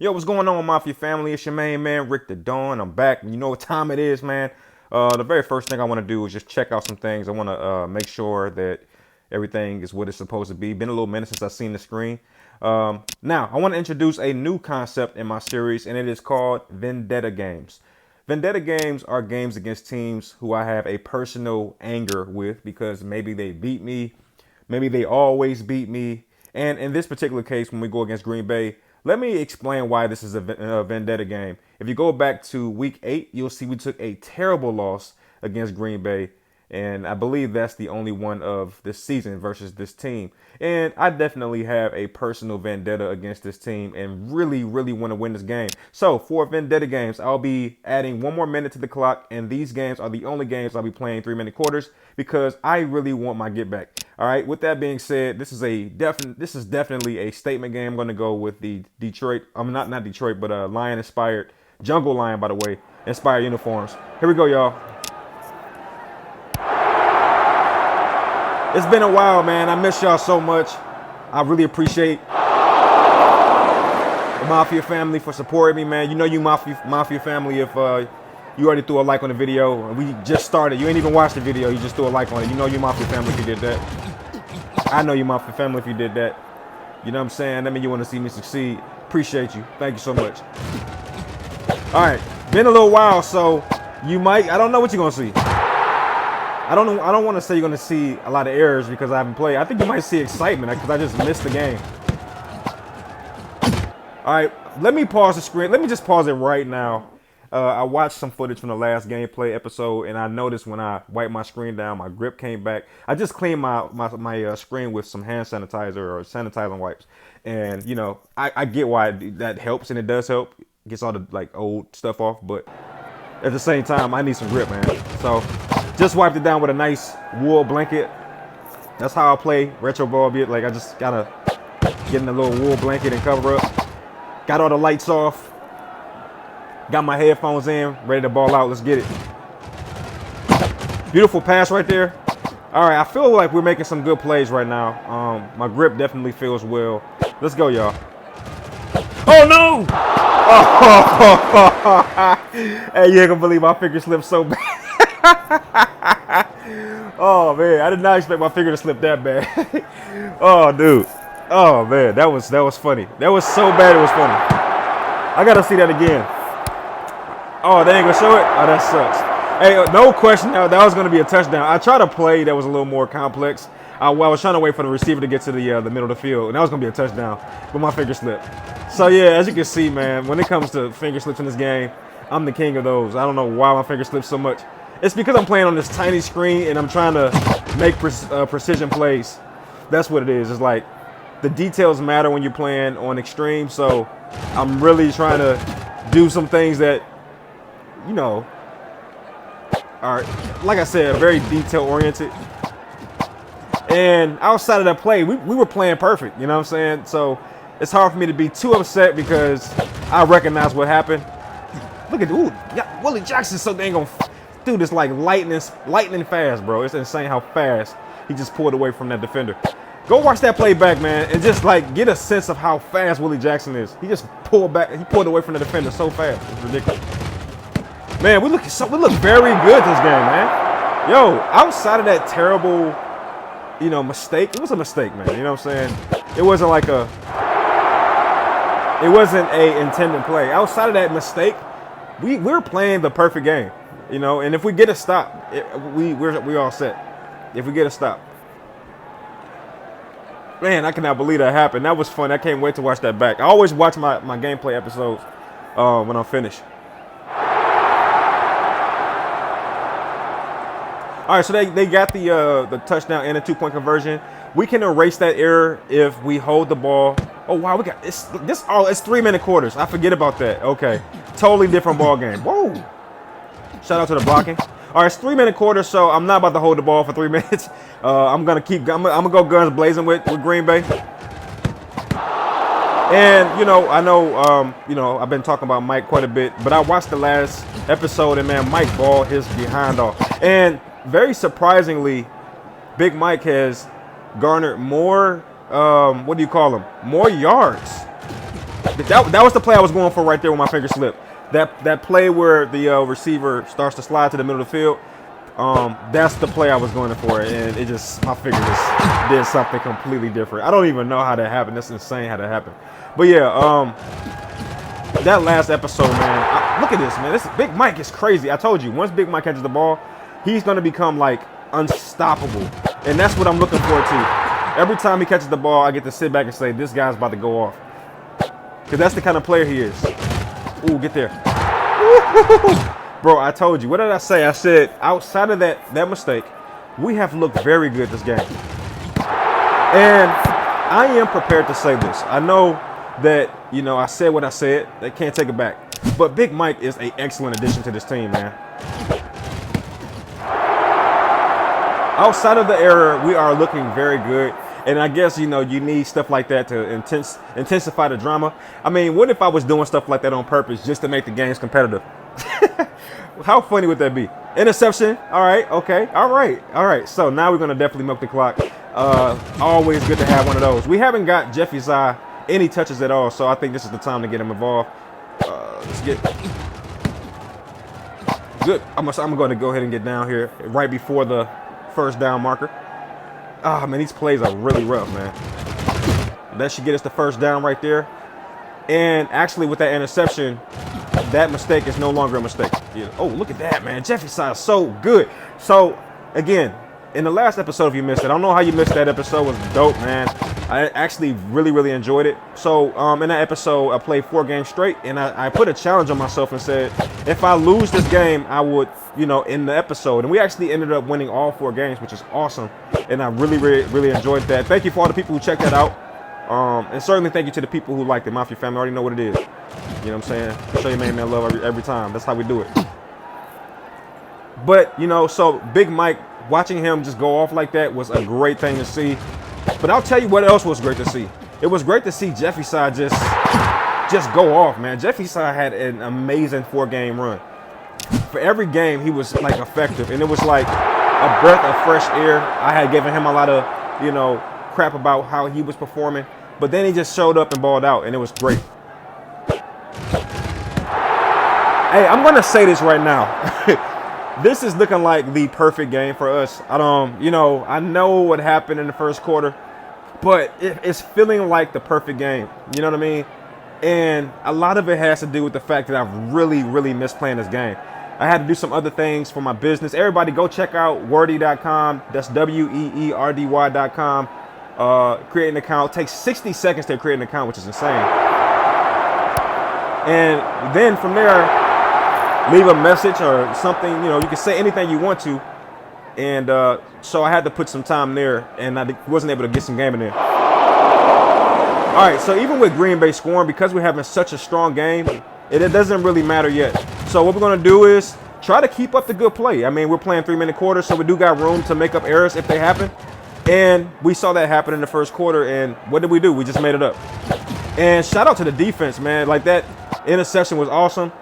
Yo, what's going on, Mafia family? It's your main man, Rick the Dawn. I'm back. You know what time it is, man. The very first thing I want to do is just check out some things. I want to make sure that everything is what it's supposed to be. Been a little minute since I've seen the screen. Now, I want to introduce a new concept in my series, and it is called Vendetta games. Vendetta games are games against teams who I have a personal anger with because maybe they beat me, maybe they always beat me. And in this particular case, when we go against Green Bay, let me explain why this is a vendetta game. If you go back to week 8, you'll see we took a terrible loss against Green Bay. And I believe that's the only one of this season versus this team. And I definitely have a personal vendetta against this team and really, really want to win this game. So for vendetta games, I'll be adding one more minute to the clock. And these games are the only games I'll be playing 3-minute quarters because I really want my get back. All right. With that being said, this is definitely a statement game. I'm going to go with the Detroit. I'm not Detroit, but Lion inspired, Jungle Lion, by the way, inspired uniforms. Here we go, y'all. It's been a while, man. I miss y'all so much. I really appreciate the Mafia family for supporting me, man. You know you Mafia family if you already threw a like on the video. And we just started. You ain't even watched the video. You just threw a like on it. You know you Mafia family if you did that. I know you Mafia family if you did that. You know what I'm saying? That means you want to see me succeed. Appreciate you. Thank you so much. All right. Been a little while, so you might. I don't know what you're going to see. I don't want to say you're going to see a lot of errors because I haven't played. I think you might see excitement because I just missed the game. All right, let me pause the screen. Let me just pause it right now. I watched some footage from the last gameplay episode, and I noticed when I wiped my screen down, my grip came back. I just cleaned my screen with some hand sanitizer or sanitizing wipes. And, you know, I get why that helps, and it does help. It gets all the, like, old stuff off, but at the same time, I need some grip, man. So just wiped it down with a nice wool blanket. That's how I play retro ball bit. Like I just gotta get in a little wool blanket and cover up. Got all the lights off. Got my headphones in, ready to ball out. Let's get it. Beautiful pass right there. All right, I feel like we're making some good plays right now. My grip definitely feels well. Let's go, y'all. Oh no! Oh, hey, you ain't gonna believe my finger slipped so bad. Oh man, I did not expect my finger to slip that bad. Oh dude. Oh man, that was funny. That was so bad it was funny. I gotta see that again. Oh, they ain't gonna show it? Oh, that sucks. Hey, no question now, that was gonna be a touchdown. I tried to play that was a little more complex. I was trying to wait for the receiver to get to the middle of the field, and that was gonna be a touchdown, but my finger slipped. So yeah, as you can see, man, when it comes to finger slips in this game, I'm the king of those. I don't know why my finger slips so much. It's because I'm playing on this tiny screen and I'm trying to make precision plays. That's what it is. It's like the details matter when you're playing on extreme. So I'm really trying to do some things that, you know, are, like I said, very detail oriented. And outside of that play, we were playing perfect. You know what I'm saying? So it's hard for me to be too upset because I recognize what happened. Look at, ooh, yeah, Willie Jackson's so dang on. Dude, it's like lightning fast, bro. It's insane how fast he just pulled away from that defender. Go watch that play back, man, and just like get a sense of how fast Willie Jackson is. He just pulled back. He pulled away from the defender so fast. It's ridiculous. Man, we look very good this game, man. Yo, outside of that terrible, you know, mistake, it was a mistake, man. You know what I'm saying? It wasn't like a intended play. Outside of that mistake, we're playing the perfect game. You know, and if we get a stop, we're all set. If we get a stop. Man, I cannot believe that happened. That was fun. I can't wait to watch that back. I always watch my gameplay episodes when I'm finished. All right, so they got the touchdown and a 2-point conversion. We can erase that error if we hold the ball. Oh wow, we got it's 3-minute quarters. I forget about that. Okay, totally different ball game. Whoa. Shout out to the blocking. All right, it's 3-minute quarter, so I'm not about to hold the ball for 3 minutes. I'm gonna go guns blazing with Green Bay. And you know, I know, you know, I've been talking about Mike quite a bit, but I watched the last episode, and man, Mike balled his behind off. And very surprisingly, Big Mike has garnered more, what do you call them? More yards That was the play I was going for right there when my finger slipped. That play where the receiver starts to slide to the middle of the field. That's the play I was going for, and it just, my finger just did something completely different. I don't even know how that happened. That's insane how that happened. But yeah, that last episode, man, look at this, man. This Big Mike is crazy. I told you, once Big Mike catches the ball, he's going to become like unstoppable, and that's what I'm looking forward to. Every time he catches the ball, I get to sit back and say, this guy's about to go off, because that's the kind of player he is. Ooh, get there. Bro, I told you. What did I say? I said, outside of that mistake, we have looked very good this game. And I am prepared to say this. I know that, you know, I said what I said. They can't take it back. But Big Mike is an excellent addition to this team, man. Outside of the error, we are looking very good. And I guess, you know, you need stuff like that to intensify the drama. I mean, what if I was doing stuff like that on purpose just to make the games competitive? How funny would that be? Interception. All right. Okay. All right. So now we're going to definitely milk the clock. Always good to have one of those. We haven't got Jeffy Zai any touches at all, so I think this is the time to get him involved. Let's get good. I'm going to go ahead and get down here right before the first down marker. Ah, man, these plays are really rough, man. That should get us the first down right there. And actually, with that interception, that mistake is no longer a mistake. Yeah. Oh, look at that, man. Jeffy Zai is so good. So, again, in the last episode, if you missed it, I don't know how you missed that episode. It was dope, man. I actually really enjoyed it. So, in that episode, I played 4 games straight, and I put a challenge on myself and said, if I lose this game, I would, you know, end the episode. And we actually ended up winning all 4 games, which is awesome. And I really enjoyed that. Thank you for all the people who checked that out. And certainly thank you to the people who liked it. Mafia family already know what it is. You know what I'm saying? Show your main man love every time. That's how we do it. But, you know, so Big Mike, watching him just go off like that was a great thing to see. But I'll tell you what else was great to see. It was great to see Jeffy Zai just go off, man. Jeffy Zai had an amazing 4-game run. For every game, he was, like, effective. And it was like a breath of fresh air. I had given him a lot of, you know, crap about how he was performing. But then he just showed up and balled out, and it was great. Hey, I'm going to say this right now. This is looking like the perfect game for us. You know, I know what happened in the first quarter, but it's feeling like the perfect game. You know what I mean? And a lot of it has to do with the fact that I've really missed playing this game. I had to do some other things for my business. Everybody go check out wordy.com. That's WEERDY.com. Create an account. It takes 60 seconds to create an account, which is insane. And then from there, leave a message or something. You know, you can say anything you want to. And so I had to put some time there, and I wasn't able to get some game in there. All right, so even with Green Bay scoring, because we're having such a strong game, it doesn't really matter yet. So what we're going to do is try to keep up the good play. I mean, we're playing 3-minute quarters, so we do got room to make up errors if they happen. And we saw that happen in the first quarter, and what did we do? We just made it up. And shout out to the defense, man. Like, that interception was awesome.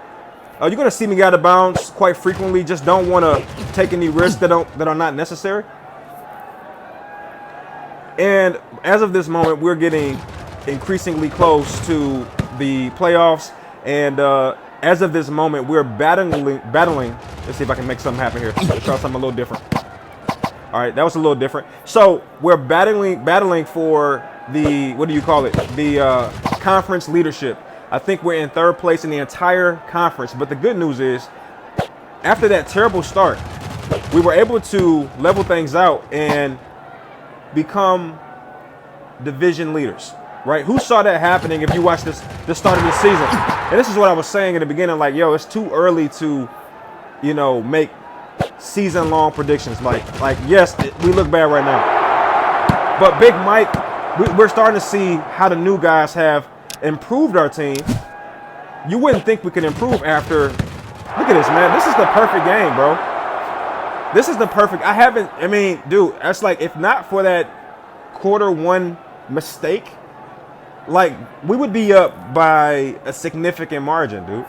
You're going to see me get out of bounds quite frequently. Just don't want to take any risks that are not necessary. And as of this moment, we're getting increasingly close to the playoffs. And as of this moment, we're battling. Let's see if I can make something happen here. Let's try something a little different. All right, that was a little different. So we're battling for the, what do you call it? The conference leadership. I think we're in 3rd place in the entire conference. But the good news is, after that terrible start, we were able to level things out and become division leaders, right? Who saw that happening if you watched the start of the season? And this is what I was saying in the beginning, like, yo, it's too early to, you know, make season-long predictions. Like yes, we look bad right now. But Big Mike, we're starting to see how the new guys have improved our team. You wouldn't think we could improve after. Look at this, man. This is the perfect game, bro. This is the perfect. I mean, dude, that's like, if not for that quarter 1 mistake, like, we would be up by a significant margin, dude.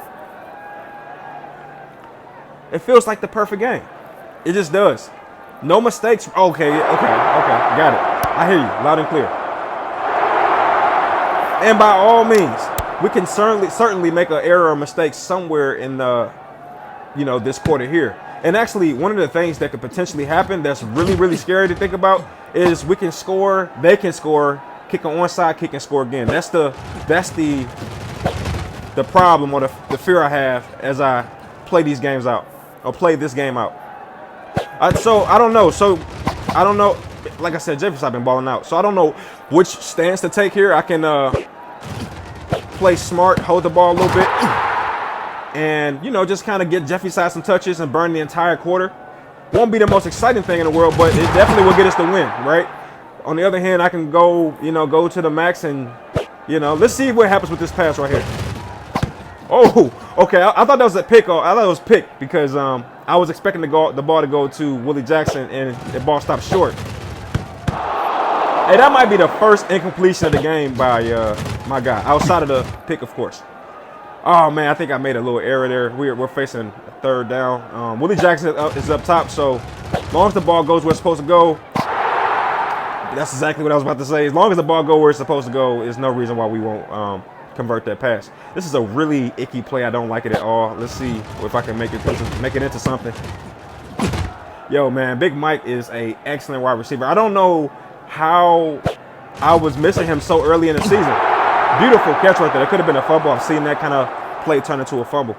It feels like the perfect game. It just does. No mistakes. Okay. Got it. I hear you loud and clear. And by all means, we can certainly make an error or mistake somewhere in the, this quarter here. And actually, one of the things that could potentially happen that's really, really scary to think about is we can score, they can score, kick an onside kick and score again. That's the problem or the fear I have as I play these games out or play this game out. So I don't know. Like I said, Jefferson's been balling out. So I don't know which stance to take here. I can play smart, hold the ball a little bit, and just kind of get Jeffy side some touches and burn the entire quarter. Won't be the most exciting thing in the world, but it definitely will get us the win, right? On the other hand, I can go to the max and let's see what happens with this pass right here. Oh, okay. I thought that was a pick. I thought it was pick because I was expecting the ball to go to Willie Jackson and the ball stopped short. Hey, that might be the first incompletion of the game by my guy, outside of the pick, of course. Oh, man, I think I made a little error there. We're facing a third down. Willie Jackson is up top, so as long as the ball goes where it's supposed to go, that's exactly what I was about to say. As long as the ball goes where it's supposed to go, there's no reason why we won't convert that pass. This is a really icky play. I don't like it at all. Let's see if I can make it into something. Yo, man, Big Mike is an excellent wide receiver. I don't know how I was missing him so early in the season. Beautiful catch right there. It could have been a fumble. I've seen that kind of play turn into a fumble,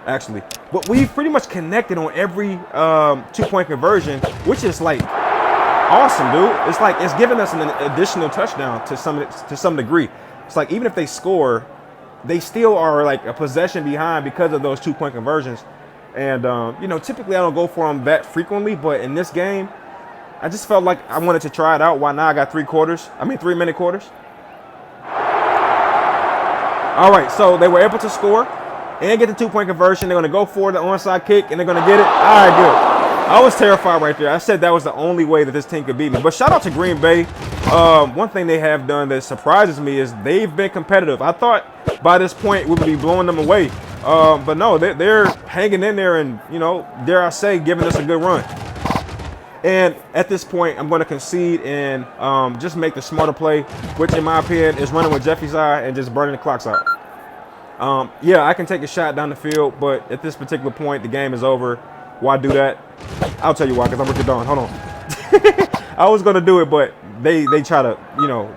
actually. But we've pretty much connected on every 2-point conversion, which is like awesome, dude. It's like it's giving us an additional touchdown to some degree. It's like even if they score, they still are like a possession behind because of those 2-point conversions. And typically I don't go for them that frequently, but in this game, I just felt like I wanted to try it out. Why not? I got 3-minute quarters. All right, so they were able to score and get the 2-point conversion. They're going to go for the onside kick, and they're going to get it. All right, good. I was terrified right there. I said that was the only way that this team could beat me. But shout out to Green Bay. One thing they have done that surprises me is they've been competitive. I thought by this point we would be blowing them away. But no, they're hanging in there and, dare I say, giving us a good run. And at this point, I'm going to concede and just make the smarter play, which in my opinion is running with Jeffy's eye and just burning the clocks out. Yeah, I can take a shot down the field, but at this particular point, the game is over. Why do that? I'll tell you why, because I'm Ricky Dawn. Hold on. I was going to do it, but they try to,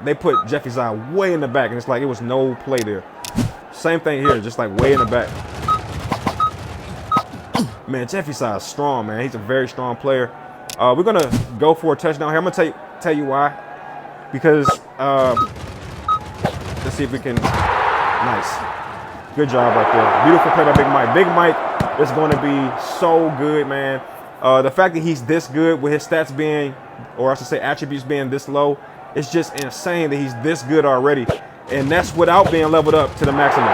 they put Jeffy's eye way in the back, and it's like it was no play there. Same thing here, just like way in the back. Man, Jeffy's eye is strong, man. He's a very strong player. We're going to go for a touchdown here. I'm going to tell you why. Because let's see if we can. Nice. Good job right there. Beautiful play by Big Mike. Big Mike is going to be so good, man. The fact that he's this good with his stats being, or I should say attributes being this low, it's just insane that he's this good already. And that's without being leveled up to the maximum.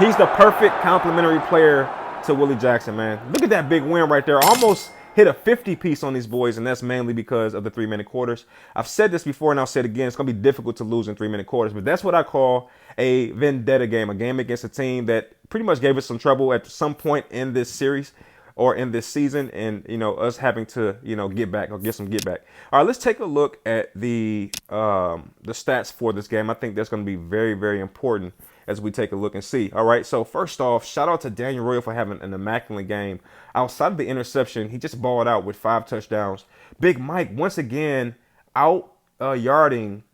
He's the perfect complementary player to Willie Jackson, man. Look at that big win right there. Almost hit a 50-piece on these boys, and that's mainly because of the 3-minute quarters. I've said this before, and I'll say it again. It's going to be difficult to lose in 3-minute quarters, but that's what I call a vendetta game, a game against a team that pretty much gave us some trouble at some point in this series or in this season, and, us having to, get back or get some get back. All right, let's take a look at the stats for this game. I think that's going to be very, very important as we take a look and see. All right, so first off, shout out to Daniel Royal for having an immaculate game. Outside of the interception, he just balled out with 5 touchdowns. Big Mike, once again, out yarding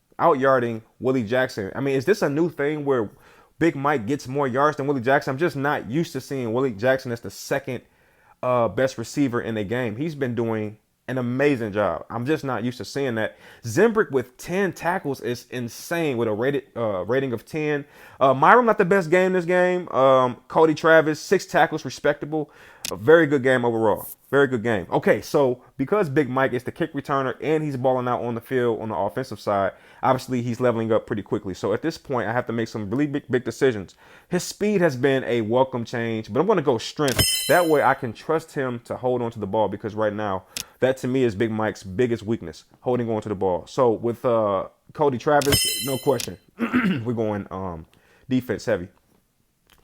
Willie Jackson. I mean, is this a new thing where Big Mike gets more yards than Willie Jackson? I'm just not used to seeing Willie Jackson as the second best receiver in the game. He's been doing an amazing job. I'm just not used to seeing that. Zimbrick with 10 tackles is insane with a rating of 10. Myron, not the best game this game. Cody Travis, 6 tackles, respectable. A very good game overall. Very good game. Okay, so because Big Mike is the kick returner and he's balling out on the field on the offensive side, obviously he's leveling up pretty quickly. So at this point, I have to make some really big decisions. His speed has been a welcome change, but I'm going to go strength. That way I can trust him to hold on to the ball, because right now, that to me is Big Mike's biggest weakness, holding on to the ball. So with Cody Travis, no question, we're going defense heavy.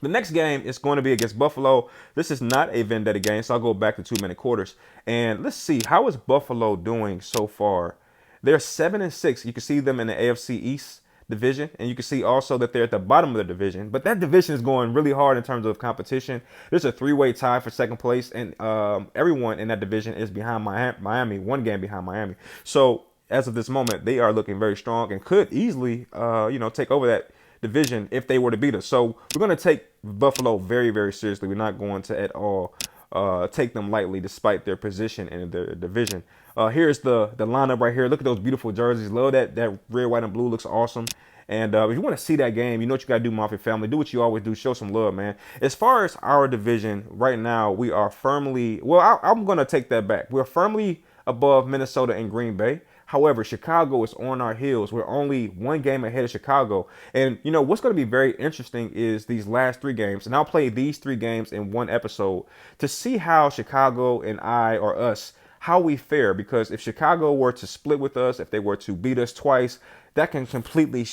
The next game is going to be against Buffalo. This is not a vendetta game, so I'll go back to 2-minute quarters. And let's see, how is Buffalo doing so far? They're 7-6. You can see them in the AFC East. division, and you can see also that they're at the bottom of the division. But that division is going really hard in terms of competition. There's a three-way tie for second place, and everyone in that division is behind Miami, one game behind Miami. So as of this moment, they are looking very strong and could easily, take over that division if they were to beat us. So we're going to take Buffalo very, very seriously. We're not going to at all take them lightly, despite their position in the division. Here's the lineup right here. Look at those beautiful jerseys. Love that red, white, and blue. Looks awesome. And if you want to see that game, you know what you got to do, Mafia family. Do what you always do. Show some love, man. As far as our division right now, we are firmly, well, I'm going to take that back. We're firmly above Minnesota and Green Bay. However, Chicago is on our heels. We're only one game ahead of Chicago. And, what's going to be very interesting is these last three games. And I'll play these three games in one episode to see how Chicago and us, how we fare. Because if Chicago were to split with us, if they were to beat us twice, that can completely,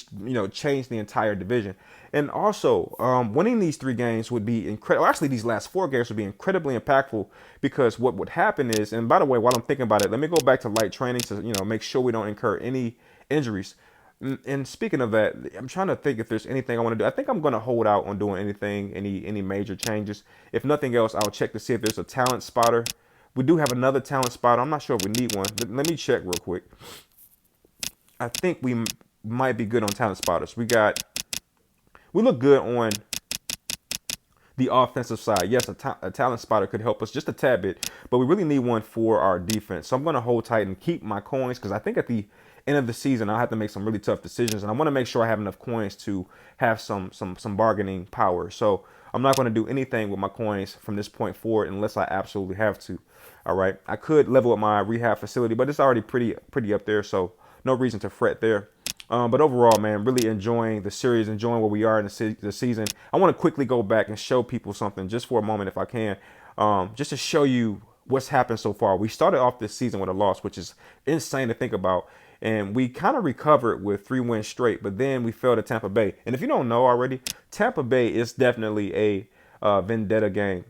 change the entire division. And also, winning these three games would be incredible. Actually, these last four games would be incredibly impactful, because what would happen is, and by the way, while I'm thinking about it, let me go back to light training to, make sure we don't incur any injuries. And speaking of that, I'm trying to think if there's anything I want to do. I think I'm going to hold out on doing any major changes. If nothing else, I'll check to see if there's a talent spotter. We do have another talent spotter. I'm not sure if we need one. Let me check real quick. I think we might be good on talent spotters. We look good on the offensive side. Yes, a talent spotter could help us just a tad bit, but we really need one for our defense. So I'm going to hold tight and keep my coins, because I think at the end of the season, I'll have to make some really tough decisions, and I want to make sure I have enough coins to have some bargaining power. So I'm not going to do anything with my coins from this point forward unless I absolutely have to. All right. I could level up my rehab facility, but it's already pretty up there, so no reason to fret there. But overall, man, really enjoying the series, enjoying where we are in the season. I want to quickly go back and show people something just for a moment, if I can, just to show you what's happened so far. We started off this season with a loss, which is insane to think about. And we kind of recovered with 3 wins straight, but then we fell to Tampa Bay. And if you don't know already, Tampa Bay is definitely a vendetta game.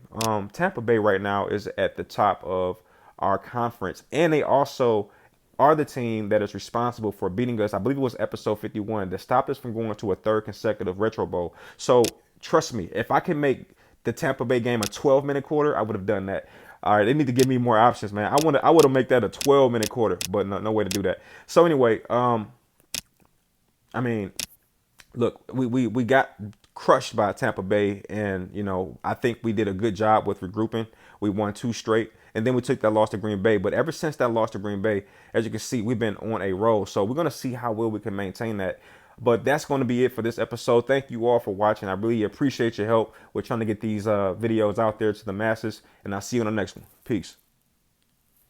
Tampa Bay right now is at the top of our conference, and they also are the team that is responsible for beating us. I believe it was episode 51 that stopped us from going to a third consecutive Retro Bowl. So trust me, if I can make the Tampa Bay game a 12-minute quarter, I would have done that. All right, they need to give me more options, man. I would have make that a 12-minute quarter, but no way to do that. So anyway, look, we got crushed by Tampa Bay, and I think we did a good job with regrouping. We won 2 straight, and then we took that loss to Green Bay. But ever since that loss to Green Bay, as you can see, we've been on a roll. So we're gonna see how well we can maintain that. But that's going to be it for this episode. Thank you all for watching. I really appreciate your help. We're trying to get these videos out there to the masses, and I'll see you on the next one. Peace.